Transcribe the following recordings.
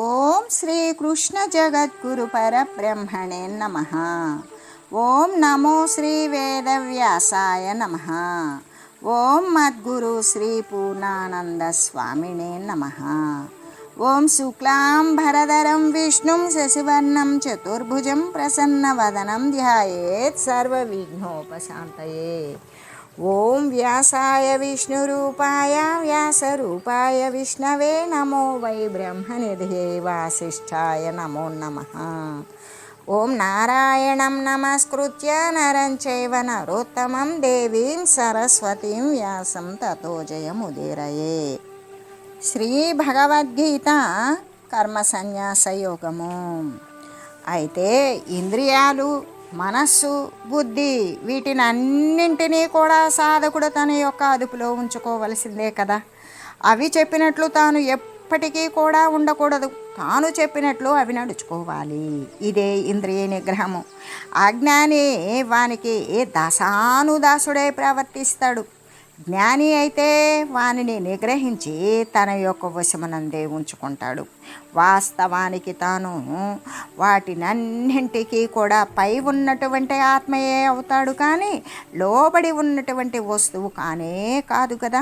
ఓం శ్రీ కృష్ణ జగద్గురు పరబ్రహ్మణే నమః. ఓం నమో శ్రీ వేదవ్యాసాయ నమః. ఓం మద్గురు శ్రీ పూర్ణానంద స్వామినే నమః. ఓం శుక్లాంబరధరం విష్ణుం శశివర్ణం చతుర్భుజం ప్రసన్నవదనం ధ్యాయేత్ సర్వవిఘ్నోపశాంతయే. ఓం వ్యాసాయ విష్ణురూపాయ వ్యాసరూపాయ విష్ణవే నమో వై బ్రహ్మనిధయే వాసిష్ఠాయ నమో నమః. ఓం నారాయణం నమస్కృత్య నరం చైవ నరోత్తమం దేవీం సరస్వతీం వ్యాసం తతో జయముదీరయే. శ్రీ భగవద్గీత కర్మ సన్యాస యోగము. అయితే ఇంద్రియాలు, మనస్సు, బుద్ధి వీటినన్నింటినీ కూడా సాధకుడు తన యొక్క అదుపులో ఉంచుకోవలసిందే కదా. అవి చెప్పినట్లు తాను ఎప్పటికీ కూడా ఉండకూడదు. తాను చెప్పినట్లు అవి నడుచుకోవాలి. ఇదే ఇంద్రియ నిగ్రహము. అజ్ఞాని వానికి దాసానుదాసుడై ప్రవర్తిస్తాడు. జ్ఞాని అయితే వానిని నిగ్రహించి తన యొక్క వశమునందే ఉంచుకుంటాడు. వాస్తవానికి తాను వాటినన్నింటికీ కూడా పై ఉన్నటువంటి ఆత్మయే అవుతాడు, కానీ లోబడి ఉన్నటువంటి వస్తువు కానే కాదు కదా.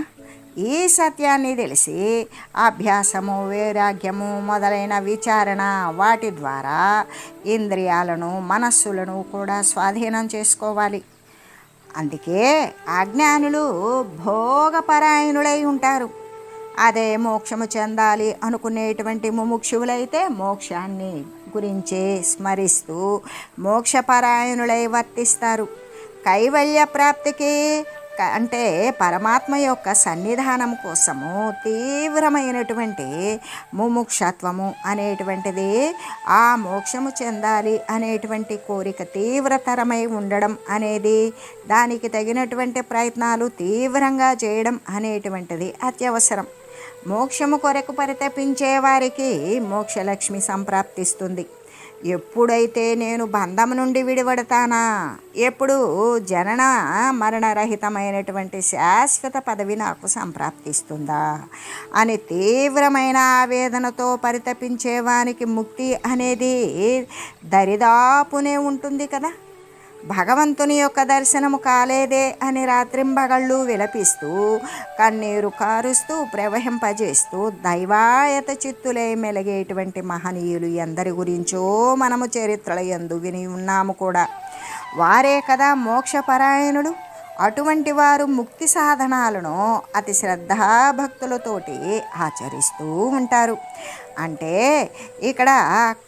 ఈ సత్యాన్ని తెలిసి అభ్యాసము, వైరాగ్యము మొదలైన విచారణ వాటి ద్వారా ఇంద్రియాలను, మనస్సులను కూడా స్వాధీనం చేసుకోవాలి. అందుకే అజ్ఞానులు భోగపరాయణులై ఉంటారు. అదే మోక్షము చెందాలి అనుకునేటువంటి ముముక్షువులైతే మోక్షాన్ని గురించే స్మరిస్తూ మోక్షపరాయణులై వర్తిస్తారు. కైవల్య ప్రాప్తికి అంటే పరమాత్మ యొక్క సన్నిధానం కోసము తీవ్రమైనటువంటి ముముక్షత్వము అనేటువంటిది, ఆ మోక్షము చెందాలి అనేటువంటి కోరిక తీవ్రతరమై ఉండడం అనేది, దానికి తగినటువంటి ప్రయత్నాలు తీవ్రంగా చేయడం అనేటువంటిది అత్యవసరం. మోక్షము కొరకు పరితపించే వారికి మోక్షలక్ష్మి సంప్రాప్తిస్తుంది. ఎప్పుడైతే నేను బంధం నుండి విడిపడతానా, ఎప్పుడు జనన మరణరహితమైనటువంటి శాశ్వత పదవి నాకు సంప్రాప్తిస్తుందా అని తీవ్రమైన ఆవేదనతో పరితపించేవానికి ముక్తి అనేది దరిదాపునే ఉంటుంది కదా. భగవంతుని యొక్క దర్శనము కాలేదే అని రాత్రింబగళ్ళు విలపిస్తూ, కన్నీరు కారుస్తూ, ప్రవహింపజేస్తూ దైవాయత చిత్తులై మెలిగేటువంటి మహనీయులు ఎందరి గురించో మనము చరిత్రల యందు విని ఉన్నాము కూడా. వారే కదా మోక్షపరాయణులు. అటువంటి వారు ముక్తి సాధనాలను అతి శ్రద్ధాభక్తులతోటి ఆచరిస్తూ ఉంటారు. అంటే ఇక్కడ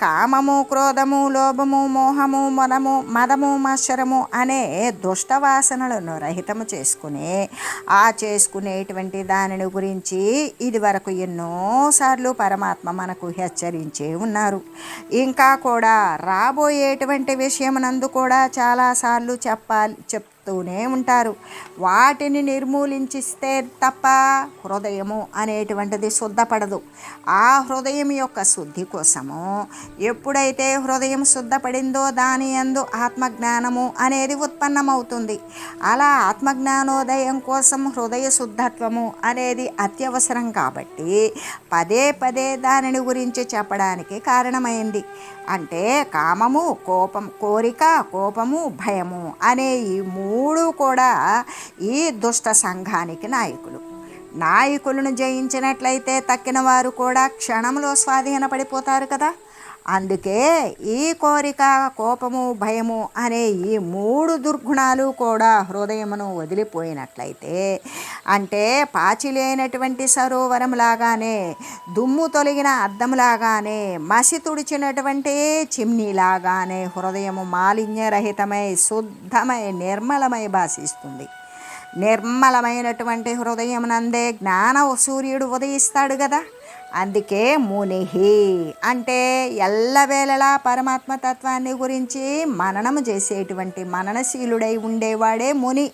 కామము, క్రోధము, లోభము, మోహము, మదము, మత్సరము అనే దుష్టవాసనలను రహితము చేసుకుని ఆ చేసుకునేటువంటి దానిని గురించి ఇదివరకు ఎన్నోసార్లు పరమాత్మ మనకు హెచ్చరించే ఉన్నారు. ఇంకా రాబోయేటువంటి విషయమునందు కూడా చాలాసార్లు చెప్తూనే ఉంటారు. వాటిని నిర్మూలించిస్తే తప్ప హృదయము అనేటువంటిది శుద్ధపడదు. ఆ హృదయం యొక్క శుద్ధి కోసము ఎప్పుడైతే హృదయం శుద్ధపడిందో దాని యందు ఆత్మజ్ఞానము అనేది ఉత్పన్నమవుతుంది. అలా ఆత్మజ్ఞానోదయం కోసం హృదయ శుద్ధత్వము అనేది అత్యవసరం. కాబట్టి పదే పదే దానిని గురించి చెప్పడానికి కారణమైంది. అంటే కామము, కోరిక, కోపము, భయము అనే ఈ మూడు కూడా ఈ దుష్ట సంఘానికి నాయకులను జయించినట్లయితే తక్కిన వారు కూడా క్షణంలో స్వాధీనపడిపోతారు కదా. అందుకే ఈ కోరిక, కోపము, భయము అనే ఈ మూడు దుర్గుణాలు కూడా హృదయమును వదిలిపోయినట్లయితే, అంటే పాచిలేనటువంటి సరోవరంలాగానే, దుమ్ము తొలగిన అద్దంలాగానే, మసి తుడిచినటువంటి చిమ్నీలాగానే హృదయము మాలిన్యరహితమై, శుద్ధమై, నిర్మలమై భాషిస్తుంది. నిర్మలమైనటువంటి హృదయం నందే జ్ఞాన సూర్యుడు ఉదయిస్తాడు కదా. అందుకే మునిహి అంటే ఎల్లవేళలా పరమాత్మతత్వాన్ని గురించి మననము చేసేటువంటి మననశీలుడై ఉండేవాడే ముని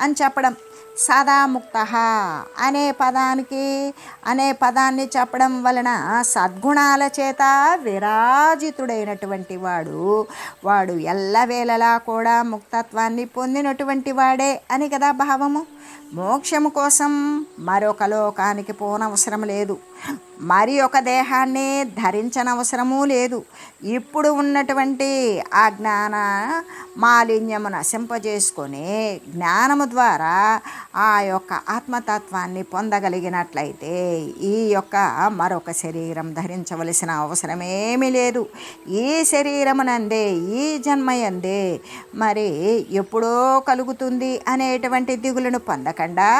అని చెప్పడం. సదాముక్త అనే పదాన్ని చెప్పడం వలన సద్గుణాల చేత విరాజితుడైనటువంటి వాడు ఎల్లవేళలా కూడా ముక్తత్వాన్ని పొందినటువంటి వాడే అని కదా భావము. మోక్షము కోసం మరొక లోకానికి పోనవసరం లేదు. మరి ఒక దేహాన్ని ధరించనవసరమూ లేదు. ఇప్పుడు ఉన్నటువంటి ఆ జ్ఞాన మాలిన్యము నశింపజేసుకొని జ్ఞానము ద్వారా ఆ యొక్క ఆత్మతత్వాన్ని పొందగలిగినట్లయితే ఈ యొక్క మరొక శరీరం ధరించవలసిన అవసరమేమీ లేదు. ఈ శరీరమునందే, ఈ జన్మయందే మరి ఎప్పుడో కలుగుతుంది అనేటువంటి దిగులను పొందకుండా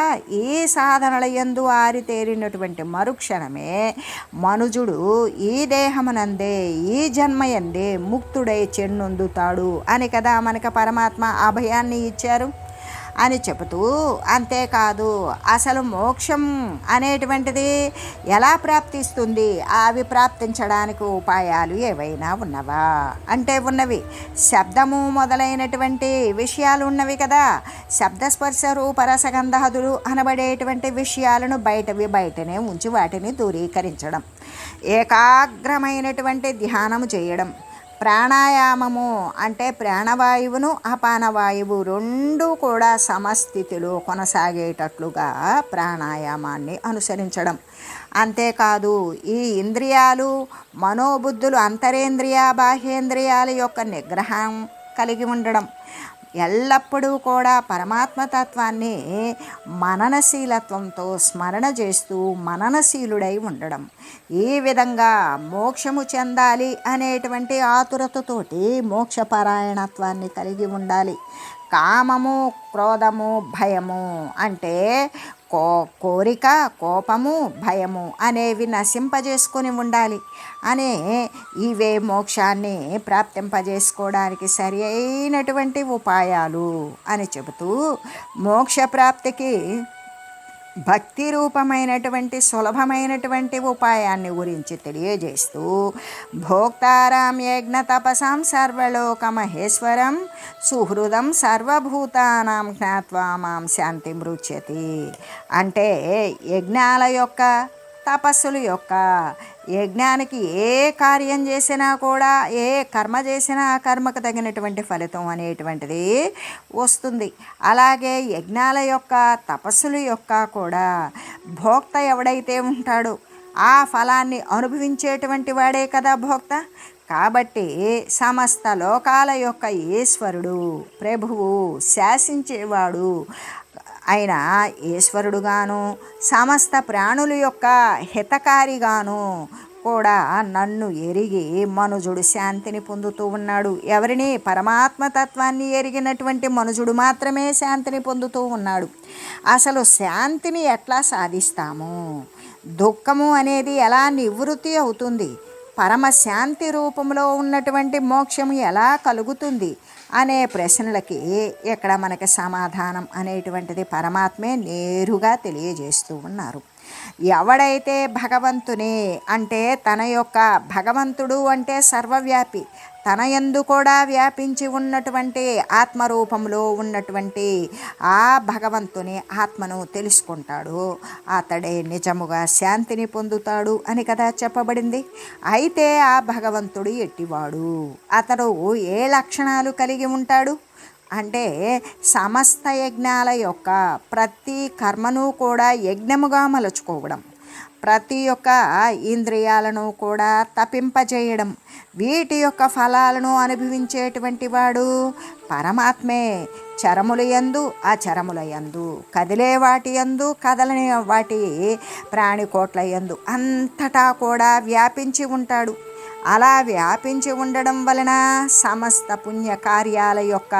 ఈ సాధనల యందు ఆరితేరినటువంటి మరుక్షణమే మనుజుడు ఈ దేహమునందే, ఈ జన్మయందే ముక్తుడై చెన్నొందుతాడు అని కదా మనకు పరమాత్మ అభయాన్ని ఇచ్చారు అని చెబుతూ, అంతేకాదు అసలు మోక్షం అనేటువంటిది ఎలా ప్రాప్తిస్తుంది, అవి ప్రాప్తించడానికి ఉపాయాలు ఏవైనా ఉన్నవా అంటే ఉన్నవి. శబ్దము మొదలైనటువంటి విషయాలు ఉన్నవి కదా. శబ్దస్పర్శ రూపరసగంధాదులు అనబడేటువంటి విషయాలను బయటనే ఉంచి వాటిని దూరీకరించడం, ఏకాగ్రమైనటువంటి ధ్యానము చేయడం, ప్రాణాయామము అంటే ప్రాణవాయువును అపానవాయువు రెండూ కూడా సమస్థితిలో కొనసాగేటట్లుగా ప్రాణాయామాన్ని అనుసరించడం. అంతేకాదు ఈ ఇంద్రియాలు మనోబుద్ధులు అంతరేంద్రియ బాహ్యేంద్రియాల యొక్క నిగ్రహం కలిగి ఉండడం, ఎల్లప్పుడూ కూడా పరమాత్మతత్వాన్ని మననశీలత్వంతో స్మరణ చేస్తూ మననశీలుడై ఉండడం. ఈ విధంగా మోక్షము చెందాలి అనేటువంటి ఆతురతతోటి మోక్షపరాయణత్వాన్ని కలిగి ఉండాలి. కామము, క్రోధము, భయము అంటే కోరిక, కోపము, భయము అనేవి నశింపజేసుకొని ఉండాలి అనే ఇవే మోక్షాన్ని ప్రాప్తింపజేసుకోవడానికి సరి అయినటువంటి ఉపాయాలు అని చెబుతూ మోక్షప్రాప్తికి భక్తి రూపమైనటువంటి సులభమైనటువంటి ఉపాయాన్ని గురించి తెలియజేస్తూ, భోక్తారాం యజ్ఞ తపసాం సర్వలోక మహేశ్వరం సుహృదం సర్వభూతానాం జ్ఞాత్వా మాం శాంతి మృచ్యతి అంటే యజ్ఞాల యొక్క, తపస్సుల యొక్క, యజ్ఞానికి ఏ కార్యం చేసినా కూడా, ఏ కర్మ చేసినా ఆ కర్మకు తగినటువంటి ఫలితం అనేటువంటిది వస్తుంది. అలాగే యజ్ఞాల యొక్క, తపస్సుల యొక్క కూడా భోక్త ఎవడైతే ఉంటాడో ఆ ఫలాన్ని అనుభవించేటువంటి వాడే కదా భోక్త. కాబట్టి సమస్త లోకాల యొక్క ఈశ్వరుడు, ప్రభువు, శాసించేవాడు అయిన ఈశ్వరుడుగాను, సమస్త ప్రాణుల యొక్క హితకారిగాను కూడా నన్ను ఎరిగి మనుజుడు శాంతిని పొందుతూ ఉన్నాడు. ఎవరిని? పరమాత్మతత్వాన్ని ఎరిగినటువంటి మనుజుడు మాత్రమే శాంతిని పొందుతూ ఉన్నాడు. అసలు శాంతిని ఎట్లా సాధిస్తాము? దుఃఖము అనేది ఎలా నివృత్తి అవుతుంది? పరమశాంతి రూపంలో ఉన్నటువంటి మోక్షము ఎలా కలుగుతుంది అనే ప్రశ్నలకి ఇక్కడ మనకి సమాధానం అనేటువంటిది పరమాత్మే నేరుగా తెలియజేస్తూ ఉన్నారు. ఎవడైతే భగవంతుని అంటే తన యొక్క, భగవంతుడు అంటే సర్వవ్యాపి, తన యందు కూడా వ్యాపించి ఉన్నటువంటి ఆత్మరూపంలో ఉన్నటువంటి ఆ భగవంతుని ఆత్మను తెలుసుకుంటాడు, అతడే నిజముగా శాంతిని పొందుతాడు అని కదా చెప్పబడింది. అయితే ఆ భగవంతుడు ఎట్టివాడు? అతడు ఏ లక్షణాలు కలిగి ఉంటాడు అంటే సమస్త యజ్ఞాల యొక్క ప్రతి కర్మను కూడా యజ్ఞముగా మలుచుకోవడం, ప్రతి ఒక్క ఇంద్రియాలను కూడా తపింపజేయడం, వీటి యొక్క ఫలాలను అనుభవించేటువంటి వాడు పరమాత్మే. చరముల యందు, అచరముల యందు, కదిలే వాటి యందు, కదలని వాటి ప్రాణికోట్ల యందు అంతటా కూడా వ్యాపించి ఉంటాడు. అలా వ్యాపించి ఉండడం వలన సమస్త పుణ్యకార్యాల యొక్క,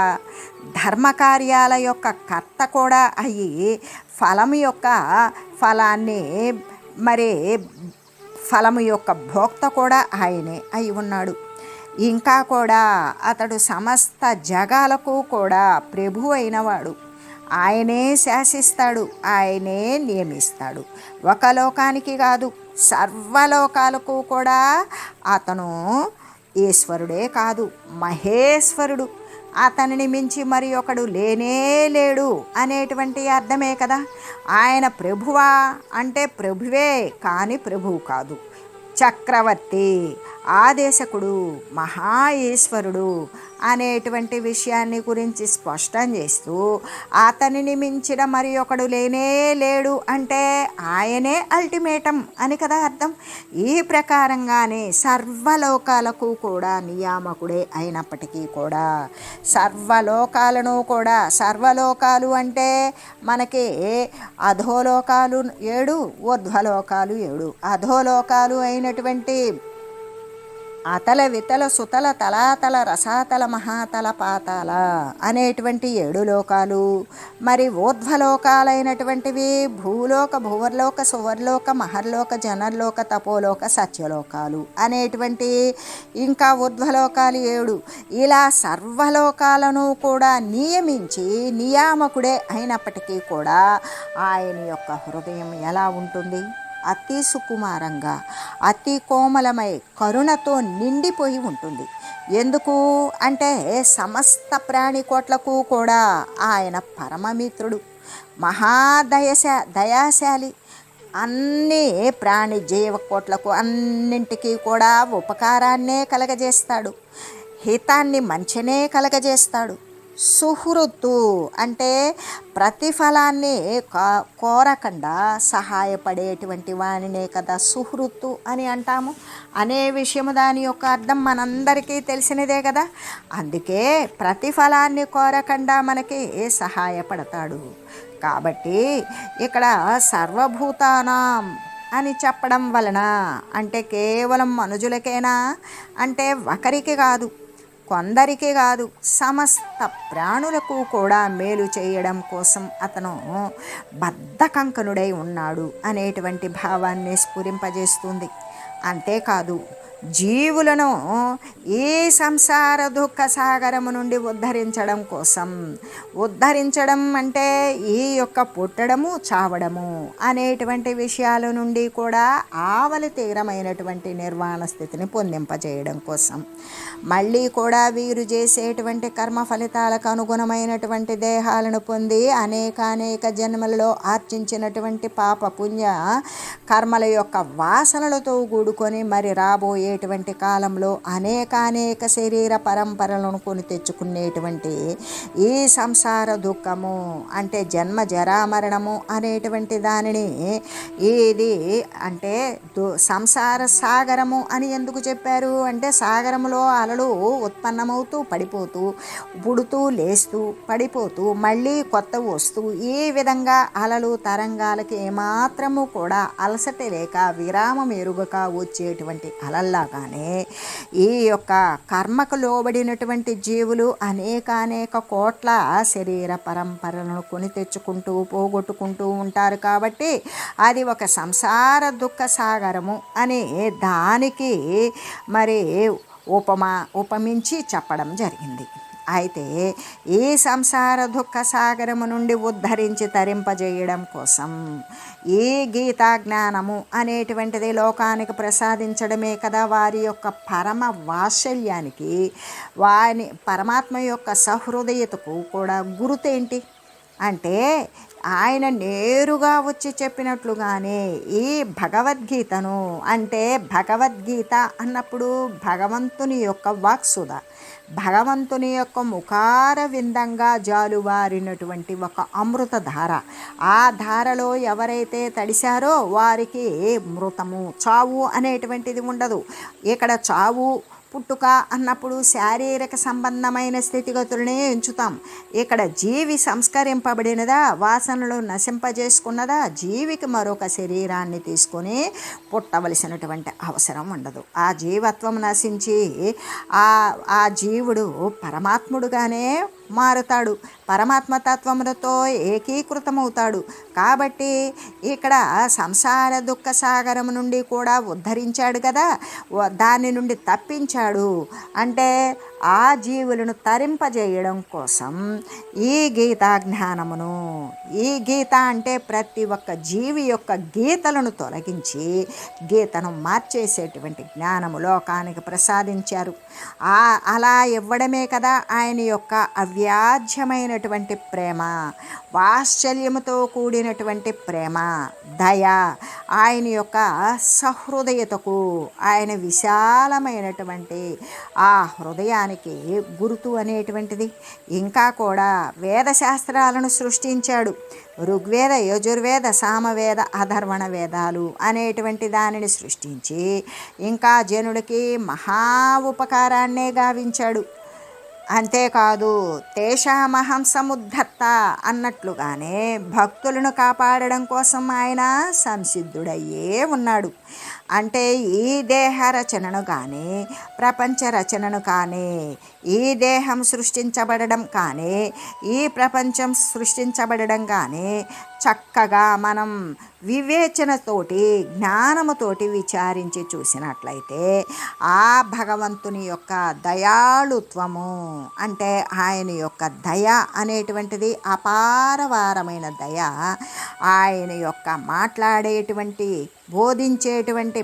ధర్మకార్యాల యొక్క కర్త కూడా అయ్యి ఫలము యొక్క ఫలాన్ని మరి ఫలము యొక్క భోక్త కూడా ఆయనే అయి ఉన్నాడు. ఇంకా కూడా అతడు సమస్త జగాలకు కూడా ప్రభు అయినవాడు. ఆయనే శాసిస్తాడు, ఆయనే నియమిస్తాడు. ఒక లోకానికి కాదు, సర్వలోకాలకు కూడా అతను ఈశ్వరుడే కాదు, మహేశ్వరుడు. అతనిని మించి మరి ఒకడు లేనే లేడు అనేటువంటి అర్థమే కదా. ఆయన ప్రభువా అంటే ప్రభువే కానీ ప్రభువు కాదు, చక్రవర్తి. ఆదేశకుడు, మహా ఈశ్వరుడు అనేటువంటి విషయాన్ని గురించి స్పష్టం చేస్తూ, అతనిని మించిన మరి ఒకడు లేనే లేడు అంటే ఆయనే అల్టిమేటం అని కదా అర్థం. ఈ ప్రకారంగానే సర్వలోకాలకు కూడా నియామకుడే అయినప్పటికీ కూడా సర్వలోకాలను కూడా, సర్వలోకాలు అంటే మనకి అధోలోకాలు 7, ఊర్ధ్వలోకాలు 7. అధోలోకాలు అయినటువంటి అతల వితల సుతల తలాతల రసాతల మహాతల పాతాల అనేటువంటి 7 లోకాలు, మరి ఊర్ధ్వలోకాలైనటువంటివి భూలోక, భువర్లోక, సువర్లోక, మహర్లోక, జనర్లోక, తపోలోక, సత్యలోకాలు అనేటువంటి ఇంకా ఊర్ధ్వలోకాలు 7. ఇలా సర్వలోకాలను కూడా నియమించి నియామకుడే అయినప్పటికీ కూడా ఆయన యొక్క హృదయం ఎలా ఉంటుంది? అతి సుకుమారంగా, అతి కోమలమై, కరుణతో నిండిపోయి ఉంటుంది. ఎందుకు అంటే సమస్త ప్రాణికోట్లకు కూడా ఆయన పరమమిత్రుడు, దయాశాలి. అన్ని ప్రాణి జీవకోట్లకు అన్నింటికీ కూడా ఉపకారాన్నే కలగజేస్తాడు, హితాన్ని మంచినే కలగజేస్తాడు. సుహృత్తు అంటే ప్రతిఫలాన్ని కోరకుండా సహాయపడేటువంటి వానినే కదా సుహృత్తు అని అంటాము అనే విషయము, దాని యొక్క అర్థం మనందరికీ తెలిసినదే కదా. అందుకే ప్రతిఫలాన్ని కోరకుండా మనకి సహాయపడతాడు. కాబట్టి ఇక్కడ సర్వభూతానాం అని చెప్పడం వలన అంటే కేవలం మనుజులకేనా అంటే ఒకరికి కాదు, కొందరికి కాదు, సమస్త ప్రాణులకు కూడా మేలు చేయడం కోసం అతను బద్ధకంకనుడై ఉన్నాడు అనేటువంటి భావాన్ని స్ఫురింపజేస్తుంది. అంతేకాదు, జీవులను ఈ సంసార దుఃఖ సాగరము నుండి ఉద్ధరించడం అంటే ఈ యొక్క పుట్టడము, చావడము అనేటువంటి విషయాల నుండి కూడా ఆవలి తీరమైనటువంటి నిర్వాణ స్థితిని పొందింపజేయడం కోసం, మళ్ళీ కూడా వీరు చేసేటువంటి కర్మ ఫలితాలకు అనుగుణమైనటువంటి దేహాలను పొంది అనేక జన్మలలో ఆర్జించినటువంటి పాప పుణ్య కర్మల యొక్క వాసనలతో కూడుకొని మరి రాబోయేటువంటి కాలంలో అనేక శరీర పరంపరలను కొని తెచ్చుకునేటువంటి ఈ సంసార దుఃఖము అంటే జన్మ జరామరణము అనేటువంటి దానిని ఇది అంటే సంసార సాగరము అని ఎందుకు చెప్పారు అంటే సాగరములో అలలు ఉత్పన్నమవుతూ పడిపోతూ, పుడుతూ లేస్తూ పడిపోతూ మళ్ళీ కొత్త వస్తూ ఈ విధంగా అలలు తరంగాలకి ఏమాత్రము కూడా అలసట లేక విరామం ఎరుగక వచ్చేటువంటి అలల్లాగానే ఈ యొక్క కర్మకు లోబడినటువంటి జీవులు అనేక కోట్ల శరీర పరంపరలను కొని తెచ్చుకుంటూ పోగొట్టుకుంటూ ఉంటారు. కాబట్టి అది ఒక సంసార దుఃఖ సాగరము అని దానికి మరి ఉపమించి చెప్పడం జరిగింది. అయితే ఈ సంసార దుఃఖ సాగరము నుండి ఉద్ధరించి తరింపజేయడం కోసం ఈ గీతా జ్ఞానము అనేటువంటిది లోకానికి ప్రసాదించడమే కదా వారి యొక్క పరమ వాత్సల్యానికి, వారి పరమాత్మ యొక్క సహృదయతకు కూడా గురుతేంటి అంటే ఆయన నేరుగా వచ్చి చెప్పినట్లుగానే ఈ భగవద్గీతను అంటే భగవద్గీత అన్నప్పుడు భగవంతుని యొక్క వాక్సుధ, భగవంతుని యొక్క ముఖార విందంగా జాలువారినటువంటి ఒక అమృత ధార. ఆ ధారలో ఎవరైతే తడిశారో వారికి మృతము, చావు అనేటువంటిది ఉండదు. ఇక్కడ చావు పుట్టుక అన్నప్పుడు శారీరక సంబంధమైన స్థితిగతులనే ఎంచుతాం. ఇక్కడ జీవి సంస్కరింపబడినదా, వాసనలు నశింపజేసుకున్నదా, జీవికి మరొక శరీరాన్ని తీసుకొని పుట్టవలసినటువంటి అవసరం ఉండదు. ఆ జీవత్వం నశించి ఆ జీవుడు పరమాత్ముడుగానే మారుతాడు, పరమాత్మతత్వములతో ఏకీకృతమవుతాడు. కాబట్టి ఇక్కడ సంసార దుఃఖ సాగరం నుండి కూడా ఉద్ధరించాడు కదా, దాని నుండి తప్పించాడు అంటే ఆ జీవులను తరింపజేయడం కోసం ఈ గీతా జ్ఞానమును, ఈ గీత అంటే ప్రతి ఒక్క జీవి యొక్క గీతలను తొలగించి గీతను మార్చేసేటువంటి జ్ఞానము లోకానికి ప్రసాదించారు. అలా ఇవ్వడమే కదా ఆయన యొక్క అవ్యాజ్యమైనటువంటి ప్రేమ, వాత్సల్యముతో కూడినటువంటి ప్రేమ, దయ, ఆయన యొక్క సహృదయతకు, ఆయన విశాలమైనటువంటి ఆ హృదయానికి గుర్తు అనేటువంటిది. ఇంకా కూడా వేదశాస్త్రాలను సృష్టించాడు. ఋగ్వేద, యజుర్వేద, సామవేద, అధర్వణ వేదాలు అనేటువంటి దానిని సృష్టించి ఇంకా జనుడికి మహా ఉపకారాన్నే గావించాడు. అంతేకాదు తేషామహం సముద్ధత్త అన్నట్లుగానే భక్తులను కాపాడడం కోసం ఆయన సంసిద్ధుడయ్యే ఉన్నాడు. అంటే ఈ దేహ రచనను కానీ, ప్రపంచ రచనను కానీ, ఈ దేహం సృష్టించబడడం కానీ, ఈ ప్రపంచం సృష్టించబడడం కానీ చక్కగా మనం వివేచనతోటి, జ్ఞానముతోటి విచారించి చూసినట్లయితే ఆ భగవంతుని యొక్క దయాళుత్వము, అంటే ఆయన యొక్క దయ అనేటువంటిది అపారవారమైన దయ. ఆయన యొక్క మాట్లాడేటువంటి, బోధించేటువంటి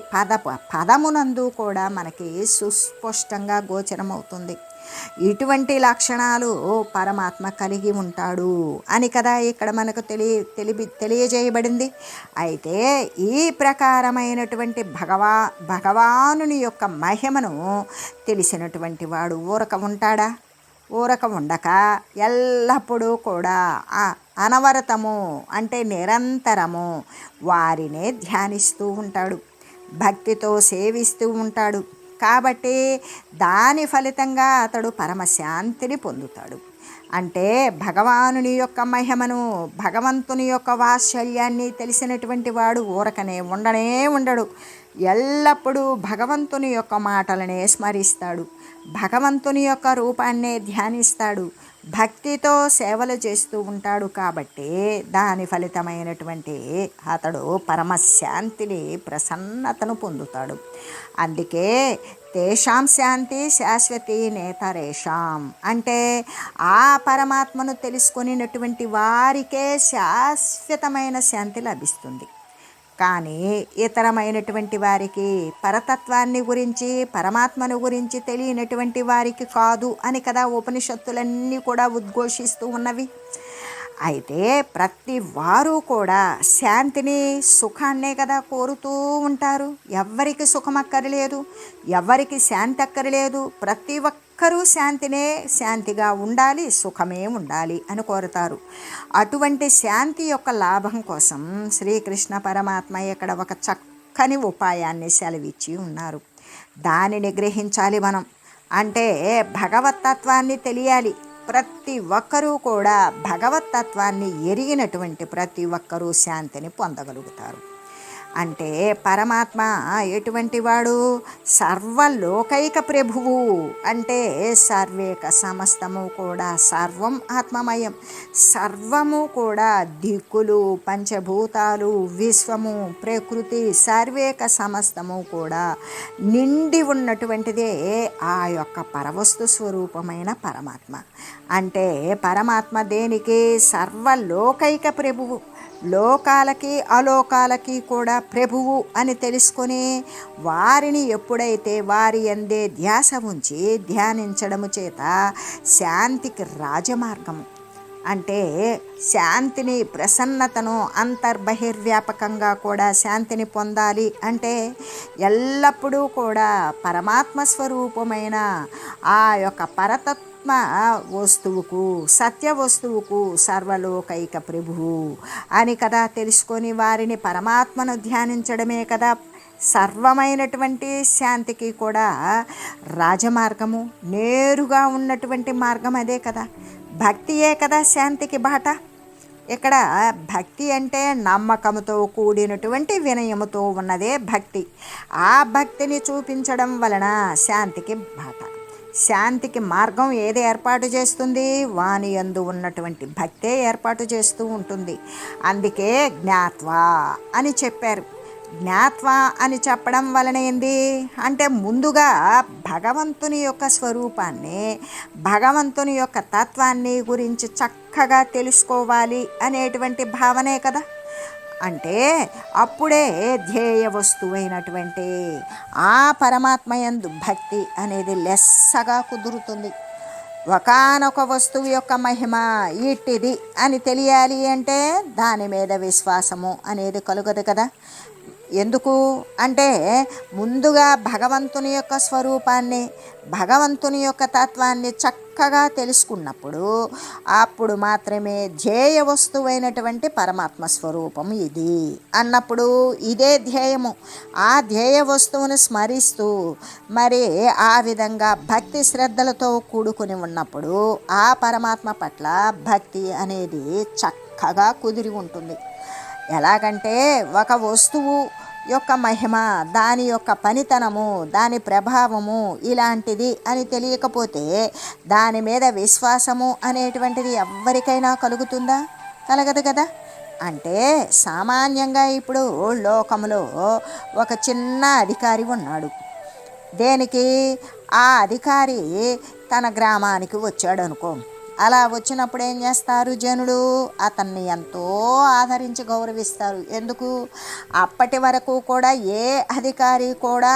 పదమునందు కూడా మనకి సుస్పష్టంగా గోచరమవుతుంది. ఇటువంటి లక్షణాలు పరమాత్మ కలిగి ఉంటాడు అని కదా ఇక్కడ మనకు తెలియజేయబడింది. అయితే ఈ ప్రకారమైనటువంటి భగవానుని యొక్క మహిమను తెలిసినటువంటి వాడు ఊరక ఉంటాడా? ఊరక ఉండక ఎల్లప్పుడూ కూడా అనవరతము, అంటే నిరంతరము వారినే ధ్యానిస్తూ ఉంటాడు, భక్తితో సేవిస్తూ ఉంటాడు. కాబట్టి దాని ఫలితంగా అతడు పరమశాంతిని పొందుతాడు. అంటే భగవానుని యొక్క మహిమను, భగవంతుని యొక్క వాత్సల్యాన్ని తెలిసినటువంటి వాడు ఊరకనే ఉండడు. ఎల్లప్పుడూ భగవంతుని యొక్క మాటలనే స్మరిస్తాడు, భగవంతుని యొక్క రూపాన్నే ధ్యానిస్తాడు, భక్తితో సేవలు చేస్తూ ఉంటాడు. కాబట్టి దాని ఫలితమైనటువంటి అతడు పరమశాంతిని, ప్రసన్నతను పొందుతాడు. అందుకే తేషాం శాంతి శాశ్వతి నేతరేషాం, అంటే ఆ పరమాత్మను తెలుసుకొనినటువంటి వారికే శాశ్వతమైన శాంతి లభిస్తుంది. కానీ ఇతరమైనటువంటి వారికి, పరతత్వాన్ని గురించి, పరమాత్మను గురించి తెలియనటువంటి వారికి కాదు అని కదా ఉపనిషత్తులన్నీ కూడా ఉద్ఘోషిస్తూ ఉన్నవి. అయితే ప్రతి వారు కూడా శాంతిని, సుఖాన్నే కదా కోరుతూ ఉంటారు. ఎవ్వరికి సుఖం అక్కర్లేదు, ఎవరికి శాంతి అక్కర్లేదు. ప్రతి ఒక్కరూ శాంతిగా ఉండాలి, సుఖమే ఉండాలి అని కోరుతారు. అటువంటి శాంతి యొక్క లాభం కోసం శ్రీకృష్ణ పరమాత్మ ఇక్కడ ఒక చక్కని ఉపాయాన్ని సెలవిచ్చి ఉన్నారు. దానిని గ్రహించాలి మనం. అంటే భగవతత్వాన్ని తెలియాలి. ప్రతి ఒక్కరూ కూడా భగవతత్వాన్ని ఎరిగినటువంటి ప్రతి ఒక్కరూ శాంతిని పొందగలుగుతారు. అంటే పరమాత్మ ఎటువంటి వాడు? సర్వలోకైక ప్రభువు. అంటే సర్వేక సమస్తము కూడా, సర్వం ఆత్మమయం, సర్వము కూడా, దిక్కులు, పంచభూతాలు, విశ్వము, ప్రకృతి, సర్వేక సమస్తము కూడా నిండి ఉన్నటువంటిదే ఆ యొక్క పరవస్తు స్వరూపమైన పరమాత్మ. అంటే పరమాత్మ దేనికి? సర్వలోకైక ప్రభువు, లోకాలకి అలోకాలకి కూడా ప్రభువు అని తెలుసుకొని వారిని ఎప్పుడైతే వారి యందే ధ్యాస ఉంచి ధ్యానించడము చేత శాంతికి రాజమార్గము, అంటే శాంతిని, ప్రసన్నతను, అంతర్బహిర్వ్యాపకంగా కూడా శాంతిని పొందాలి అంటే ఎల్లప్పుడూ కూడా పరమాత్మ స్వరూపమైన ఆ యొక్క పరతత్వ వస్తువుకు, సత్య వస్తువుకు సర్వలోకైక ప్రభువు అని కదా తెలుసుకొని వారిని, పరమాత్మను ధ్యానించడమే కదా సర్వమైనటువంటి శాంతికి కూడా రాజమార్గము. నేరుగా ఉన్నటువంటి మార్గం అదే కదా. భక్తియే కదా శాంతికి బాట. ఇక్కడ భక్తి అంటే నమ్మకంతో కూడినటువంటి వినయముతో ఉన్నదే భక్తి. ఆ భక్తిని చూపించడం వలన శాంతికి బాట, శాంతికి మార్గం ఏది ఏర్పాటు చేస్తుంది? వాని యందు ఉన్నటువంటి భక్తే ఏర్పాటు చేస్తూ ఉంటుంది. అందుకే జ్ఞాత్వా అని చెప్పారు. జ్ఞాత్వా అని చెప్పడం వలన ఏంది అంటే ముందుగా భగవంతుని యొక్క స్వరూపాన్ని, భగవంతుని యొక్క తత్వాన్ని గురించి చక్కగా తెలుసుకోవాలి అనేటువంటి భావనే కదా. అంటే అప్పుడే ధ్యేయ వస్తువైనటువంటి ఆ పరమాత్మ యందు భక్తి అనేది లెస్సగా కుదురుతుంది. ఒకానొక వస్తువు యొక్క మహిమ ఇట్టిది అని తెలియాలి అంటే దాని మీద విశ్వాసము అనేది కలుగదు కదా. ఎందుకు అంటే ముందుగా భగవంతుని యొక్క స్వరూపాన్ని, భగవంతుని యొక్క తత్వాన్ని చక్కగా తెలుసుకున్నప్పుడు అప్పుడు మాత్రమే ధ్యేయ వస్తువైనటువంటి పరమాత్మ స్వరూపం ఇది అన్నప్పుడు ఇదే ధ్యేయము. ఆ ధ్యేయ వస్తువును స్మరిస్తూ మరి ఆ విధంగా భక్తి శ్రద్ధలతో కూడుకుని ఉన్నప్పుడు ఆ పరమాత్మ పట్ల భక్తి అనేది చక్కగా కుదిరి ఉంటుంది. ఎలాగంటే ఒక వస్తువు యొక్క మహిమ, దాని యొక్క పనితనము, దాని ప్రభావము ఇలాంటిది అని తెలియకపోతే దాని మీద విశ్వాసము అనేటువంటిది ఎవరికైనా కలుగుతుందా? కలగదు కదా. అంటే సామాన్యంగా ఇప్పుడు లోకంలో ఒక చిన్న అధికారి ఉన్నాడు. దేనికి? ఆ అధికారి తన గ్రామానికి వచ్చాడు అనుకో. అలా వచ్చినప్పుడు ఏం చేస్తారు జనులు? అతన్ని ఎంతో ఆదరించి గౌరవిస్తారు. ఎందుకు? అప్పటి వరకు కూడా ఏ అధికారి కూడా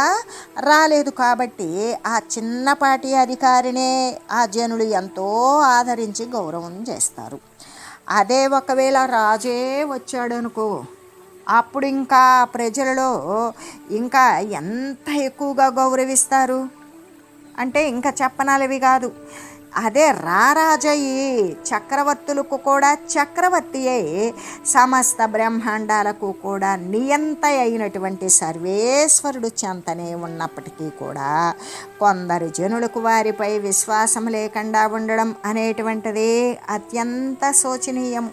రాలేదు కాబట్టి ఆ చిన్నపాటి అధికారినే ఆ జనులు ఎంతో ఆదరించి గౌరవం చేస్తారు. అదే ఒకవేళ రాజే వచ్చాడు అనుకో, అప్పుడు ఇంకా ప్రజలలో ఇంకా ఎంత ఎక్కువగా గౌరవిస్తారు అంటే ఇంకా చెప్పనాలవి కాదు. అదే రారాజయ్యి చక్రవర్తులకు కూడా చక్రవర్తి అయి సమస్త బ్రహ్మాండాలకు కూడా నియంత అయినటువంటి సర్వేశ్వరుడు చెంతనే ఉన్నప్పటికీ కూడా కొందరు జనులకు వారిపై విశ్వాసం లేకుండా ఉండడం అనేటువంటిది అత్యంత శోచనీయం.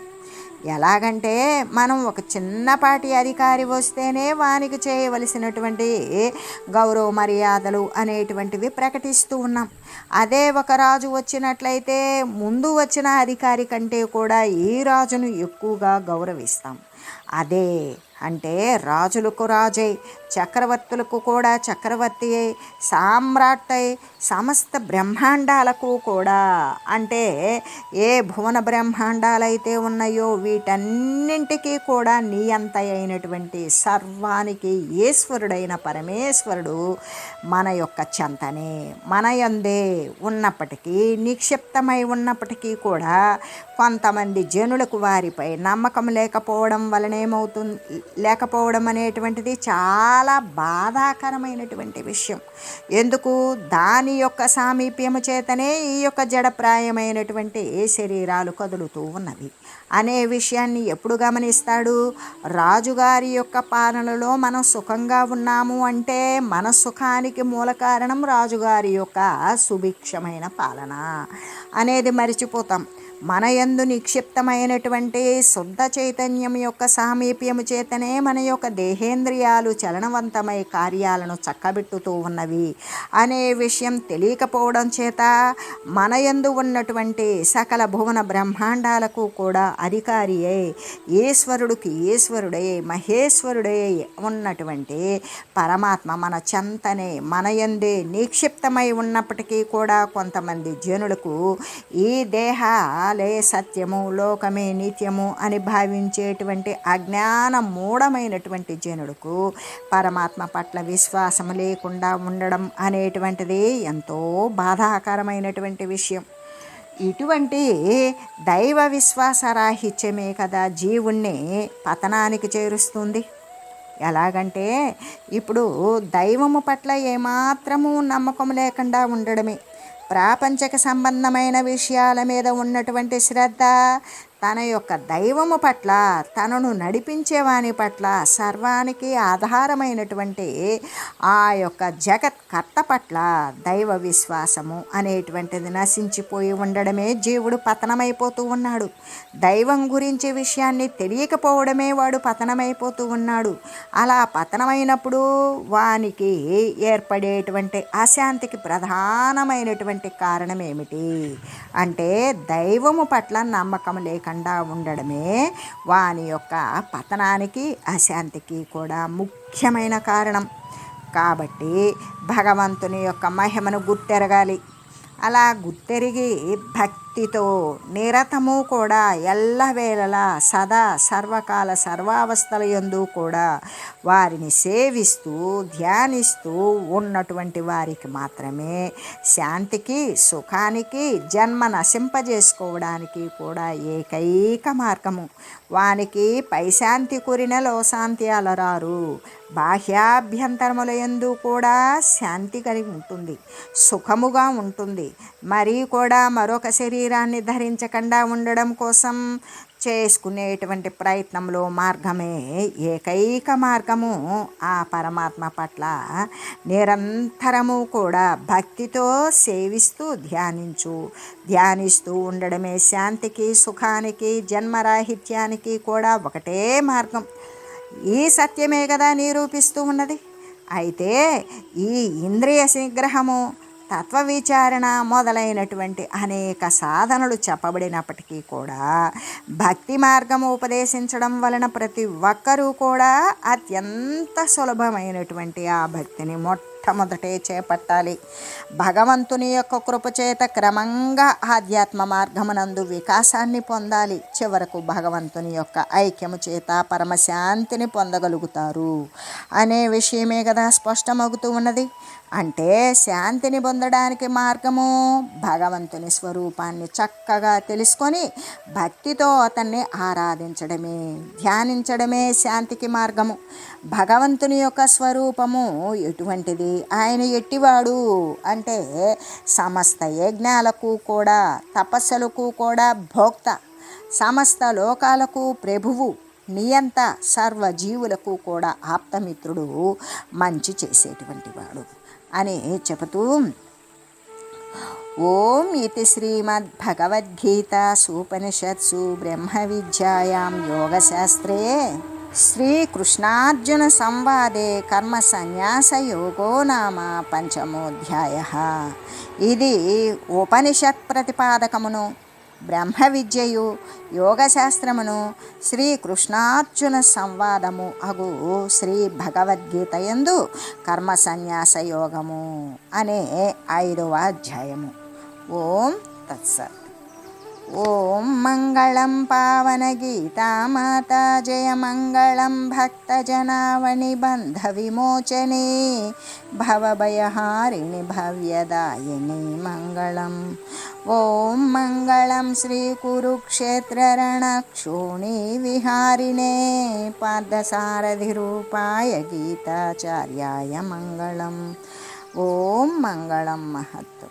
ఎలాగంటే మనం ఒక చిన్నపాటి అధికారి వస్తేనే వానికి చేయవలసినటువంటి గౌరవ మర్యాదలు అనేటువంటివి ప్రకటిస్తూ ఉన్నాం. అదే ఒక రాజు వచ్చినట్లయితే ముందు వచ్చిన అధికారి కంటే కూడా ఈ రాజును ఎక్కువగా గౌరవిస్తాం. అదే అంటే రాజులకు రాజై, చక్రవర్తులకు కూడా చక్రవర్తి అయి, సామ్రాట్ అయి సమస్త బ్రహ్మాండాలకు కూడా అంటే ఏ భువన బ్రహ్మాండాలైతే ఉన్నాయో వీటన్నింటికీ కూడా నియంత అయినటువంటి సర్వానికి ఈశ్వరుడైన పరమేశ్వరుడు మన యొక్క చెంతనే మన యందే ఉన్నప్పటికీ, నిక్షిప్తమై ఉన్నప్పటికీ కూడా కొంతమంది జనులకు వారిపై నమ్మకం లేకపోవడం లేకపోవడం అనేటువంటిది చాలా బాధాకరమైనటువంటి విషయం. ఎందుకు? దాని యొక్క సామీప్యము చేతనే ఈ యొక్క జడప్రాయమైనటువంటి శరీరాలు కదులుతూ ఉన్నవి అనే విషయాన్ని ఎప్పుడు గమనిస్తాడు? రాజుగారి యొక్క పాలనలో మనం సుఖంగా ఉన్నాము అంటే మన సుఖానికి మూల కారణం రాజుగారి యొక్క సుభిక్షమైన పాలన అనేది మరిచిపోతాం. మన యందు నిక్షిప్తమైనటువంటి శుద్ధ చైతన్యం యొక్క సామీప్యము చేతనే మన యొక్క దేహేంద్రియాలు చలనవంతమై కార్యాలను చక్కబెట్టుతూ ఉన్నవి అనే విషయం తెలియకపోవడం చేత మన యందు ఉన్నటువంటి సకల భువన బ్రహ్మాండాలకు కూడా అధికారి అయి, ఈశ్వరుడికి ఈశ్వరుడై, మహేశ్వరుడై ఉన్నటువంటి పరమాత్మ మన చెంతనే మన యందే నిక్షిప్తమై ఉన్నప్పటికీ కూడా కొంతమంది జనులకు ఈ దేహ లే సత్యము, లోకమే నిత్యము అని భావించేటువంటి అజ్ఞాన మూఢమైనటువంటి జనులకు పరమాత్మ పట్ల విశ్వాసం లేకుండా ఉండడం అనేటువంటిది ఎంతో బాధాకరమైనటువంటి విషయం. ఇటువంటి దైవ విశ్వాసరాహిత్యమే కదా జీవుణ్ణి పతనానికి చేరుస్తుంది. ఎలాగంటే ఇప్పుడు దైవము పట్ల ఏమాత్రము నమ్మకం లేకుండా ఉండడమే, ప్రాపంచక సంబంధమైన విషయాల మీద ఉన్నటువంటి శ్రద్ధ, తన యొక్క దైవము పట్ల, తనను నడిపించేవాని పట్ల, సర్వానికి ఆధారమైనటువంటి ఆ యొక్క జగత్కర్త పట్ల దైవ విశ్వాసము అనేటువంటిది నశించిపోయి ఉండడమే జీవుడు పతనమైపోతూ ఉన్నాడు. దైవం గురించి విషయాన్ని తెలియకపోవడమే వాడు పతనమైపోతూ ఉన్నాడు. అలా పతనమైనప్పుడు వానికి ఏర్పడేటువంటి అశాంతికి ప్రధానమైనటువంటి కారణం ఏమిటి అంటే దైవము పట్ల నమ్మకం లేకుండా ఉండడమే వాని యొక్క పతనానికి, అశాంతికి కూడా ముఖ్యమైన కారణం. కాబట్టి భగవంతుని యొక్క మహిమను గుర్తెరగాలి. అలా గుర్తెరిగి భక్తి భక్తితో నిరతము కూడా ఎల్లవేళలా సదా సర్వకాల సర్వావస్థల యందు కూడా వారిని సేవిస్తూ ధ్యానిస్తూ ఉన్నటువంటి వారికి మాత్రమే శాంతికి సుఖానికి జన్మ నశింపజేసుకోవడానికి కూడా ఏకైక మార్గము. వానికి పైశాంతి కురిన లోశాంతి అలరారు. బాహ్యాభ్యంతరముల యందు కూడా శాంతి కలిగి ఉంటుంది, సుఖముగా ఉంటుంది. మరీ కూడా మరొక శరీరాన్ని ధరించకుండా ఉండడం కోసం చేసుకునేటువంటి ప్రయత్నంలో మార్గమే ఏకైక మార్గము. ఆ పరమాత్మ పట్ల నిరంతరము కూడా భక్తితో సేవిస్తూ ధ్యానిస్తూ ఉండడమే శాంతికి సుఖానికి జన్మరాహిత్యానికి కూడా ఒకటే మార్గం. ఈ సత్యమే కదా నిరూపిస్తూ ఉన్నది. అయితే ఈ ఇంద్రియ నిగ్రహము, తత్వ విచారణ మొదలైనటువంటి అనేక సాధనలు చెప్పబడినప్పటికీ కూడా భక్తి మార్గము ఉపదేశించడం వలన ప్రతి ఒక్కరూ కూడా అత్యంత సులభమైనటువంటి ఆ భక్తిని మొట్టమొదటే చేపట్టాలి. భగవంతుని యొక్క కృపచేత క్రమంగా ఆధ్యాత్మ మార్గమునందు వికాసాన్ని పొందాలి. చివరకు భగవంతుని యొక్క ఐక్యము చేత పరమశాంతిని పొందగలుగుతారు అనే విషయమే కదా స్పష్టమవుతూ ఉన్నది. అంటే శాంతిని పొందడానికి మార్గము భగవంతుని స్వరూపాన్ని చక్కగా తెలుసుకొని భక్తితో అతన్ని ఆరాధించడమే, ధ్యానించడమే శాంతికి మార్గము. భగవంతుని యొక్క స్వరూపము ఎటువంటిది, ఆయన ఎట్టివాడు అంటే సమస్త యజ్ఞాలకు కూడా తపస్సులకు కూడా భోక్త, సమస్త లోకాలకు ప్రభువు, నియంత, సర్వజీవులకు కూడా ఆప్తమిత్రుడు, మంచి చేసేటువంటి వాడు అని చెబుతూ ఓం ఇతి శ్రీమద్భగవద్గీతాసూపనిషత్సు బ్రహ్మ విద్యాయాం యోగశాస్త్రే శ్రీకృష్ణార్జున సంవాదే కర్మ సన్యాస యోగో నామ పంచమోధ్యాయః. ఇది ఉపనిషత్ ప్రతిపాదకమును, బ్రహ్మ విద్యయు, యోగశాస్త్రమును, శ్రీకృష్ణార్జున సంవాదము అగు శ్రీ భగవద్గీత యందు కర్మ సన్యాస యోగము అనే 5వ అధ్యాయము. ఓం తత్సత్. ఓం మంగళం పావన గీతామాతా జయ మంగళం భక్తజనావని బంధ విమోచనే భవభయహారిణి భవ్యదాయిని మంగళం. ఓం మంగళం శ్రీ కురుక్షేత్ర రణక్షోణి విహారిణే పార్థసారథి రూపాయ గీతాచార్యాయ మంగళం. ఓం మంగళం మహత్.